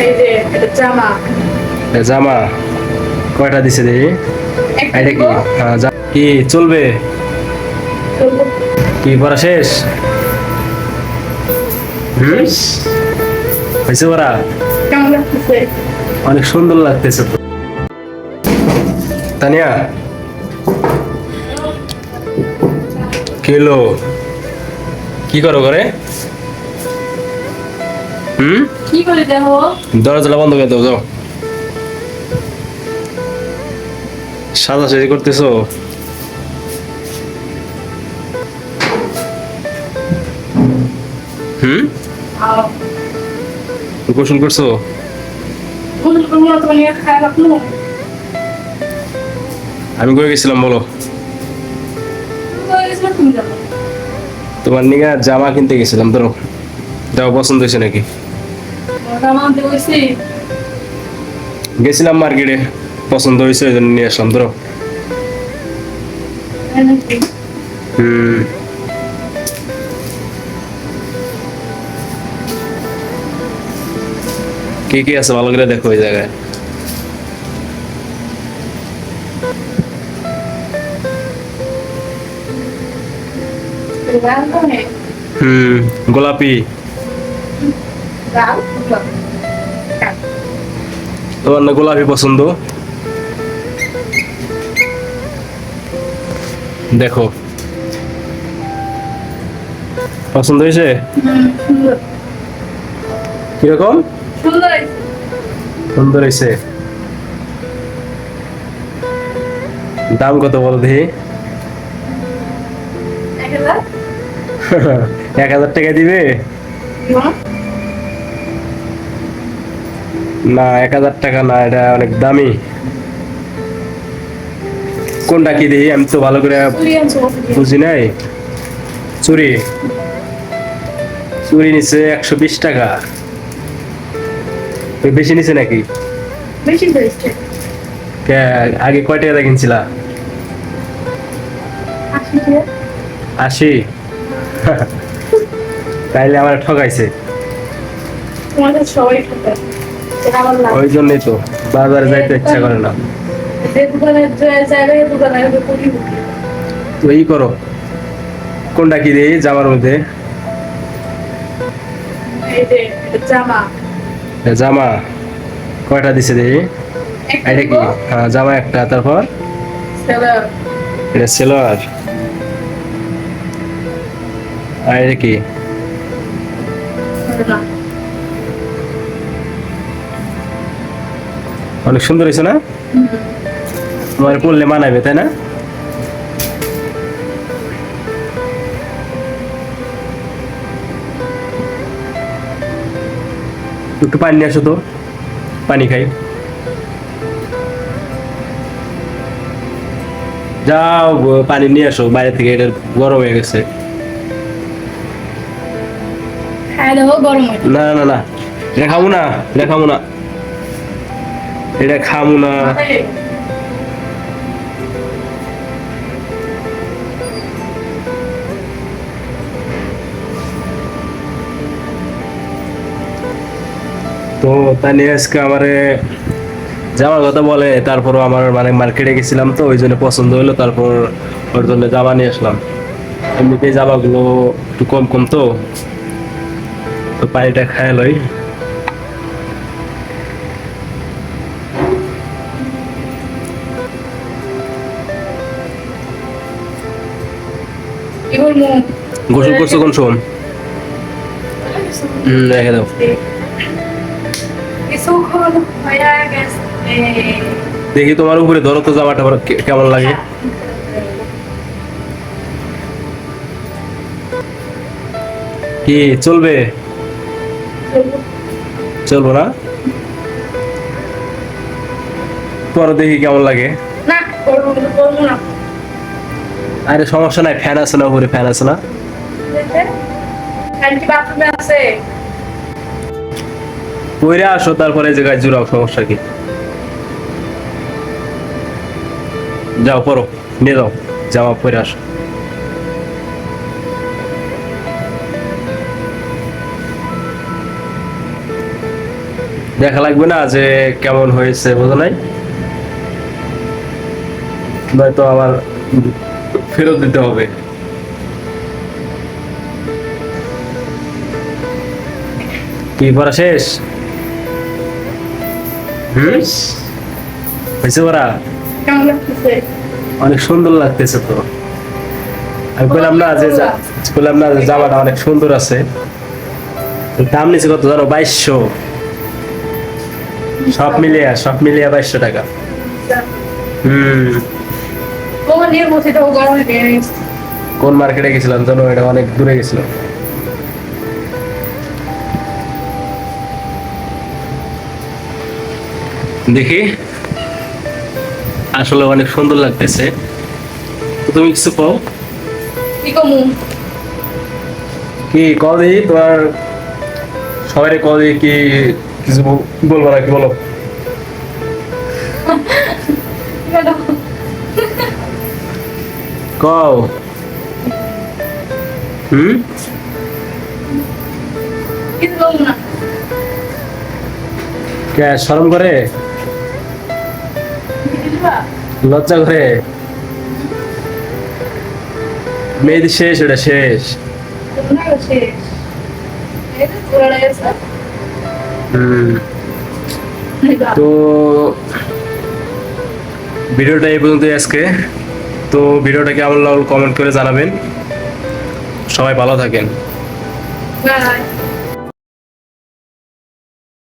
এই যে এটা জামা। জামা কয়টা দিছে দেখি। একটা এটা কি? দিব। কি চলবে? চলবো। কি পড়া শেষ? শেষ। হয়েছে পড়া? কেমন লাগতেছে? অনেক সুন্দর লাগতেছে তো। তানিয়া কি হলো? কি করো ঘরে? কি করে দেখো? দরজাটা বন্ধ করে দাও, যাও। সাজাসাজি করতেছো? আও গোসল করছো? গোসল করবো না, তোমার নিয়ে খায় রাখলো। আমি কই গেছিলাম বলো? তুমি জানো। তোমার নিগা জামা কিনতে গেছিলাম, ধরো। যাও, পছন্দ হয়েছে নাকি? জামা আনতে গেছি। গেছিলাম মার্কেটে, পছন্দ হয়েছে ওই জন্য নিয়ে আসলাম, ধরো। তাই নাকি? হুম। কি কি আছে ভালো করে দেখো ওই জায়গায়। লাল রঙে। গোলাপি। লাল লাল। তোমার না গোলাপি পছন্দ? দেখো, পছন্দ হয়েছে? সুন্দর। কিরকম? সুন্দর হয়েছে। সুন্দর হয়েছে। দাম কত বলো দেখি? 1000। 1000 টাকা দিবে? না, 1000 টাকা না, এটা অনেক দামি। কোনটা কি দিই আমি তো ভালো করে বুঝি নাই। চুরি? চুরি নিচ্ছে 120 টাকা। বেশি নিছে নাকি? বেশি হয়েছে। আগে কয় টাকা দিয়ে কিনছিলা? 80 80? তাইলে আমার ঠকাইছে। তোমাদের সবাই ঠকায়। এটা আমার লাভ। ওই জন্যই তো বাজারে যাইতে ইচ্ছা করে না। যে দোকানে জায়গায় দোকানে করি। তো এই করো, কোনটা কি দিই জামার মধ্যে? এই যে এটা জামা। জামা কয়টা দিছে দেখি। একটা এটা দিব। কি? জামা একটা, তারপর সেলার। এটা সেলোয়ার। আর এটা কি? না। অনেক সুন্দর হয়েছে না? তোমার পরলে মানাবে, তাই না? একটু পানি নিয়ে আসো তো, পানি খাই। যাও পানি নিয়ে আসো বাইরে থেকে, এটা গরম হয়ে গেছে। হ্যালো, গরম হয়। না না না, এটা খাবো না, এটা খাবো না, এটা খাবো না। তো তাই নিয়ে আজকে আমারে জামার কথা বলে, তারপর আমার মানে মার্কেটে গেছিলাম তো ওই জন্য পছন্দ হলো, তারপর ওর জন্য জামা নিয়ে আসলাম। এমনিতে জামাগুলো একটু কম কম তো, তো পানিটা খায় লই। কি বলবো? গোসল করছো কোন সময়? রেখে দাও। কিছুক্ষণ হয়ে গেছে। দেখি তোমার উপরে ধরো তো জামাটা আবার কেমন লাগে। কি চলবে? চলবো না? পরে দেখি কেমন লাগে। না, করবো না। আরে সমস্যা নাই, ফ্যান আছে না উপরে, ফ্যান আছে না? ফ্যান কি বাথরুমে আছে? পরে আসো, তারপরে এই জায়গায় জুড়াও, সমস্যা কি? যাও পরো, নিয়ে যাও জামা, পরে আসো। দেখা লাগবে না যে কেমন হয়েছে, বোঝো নাই? নয়তো আবার ফেরত দিতে হবে। কি পড়া শেষ? হয়েছে পড়া? কেমন লাগতেছে? অনেক সুন্দর লাগতেছে তো। আমি বললাম না যে জামাটা অনেক সুন্দর আছে। দাম নিচে কত জানো? 2200। সব মিলিয়ে 2200 টাকা। তোমার নিয়ে বসে তো গরমে বের হয়েছে। কোন মার্কেটে গেছিলাম জানো? এটা অনেক দূরে গেছিলাম। দেখি, আসলে অনেক সুন্দর লাগতেছে। তো তুমি কিছু কও। কি কমু? কি কও দেখি, তোমার সবাই কও দেখি, কি কিছু বলবো নাকি বলো? কও। কিছু বলবো না। কে শরম করে? লজ্জা করে? মেয়েদের শেষ, ওটা শেষ। তোমারও শেষ। এই তো পুরানো গেছে। তো ভিডিওটা এই পর্যন্তই আজকে। তো ভিডিওটা কেমন লাগলো কমেন্ট করে জানাবেন। সবাই ভালো থাকেন। বাই।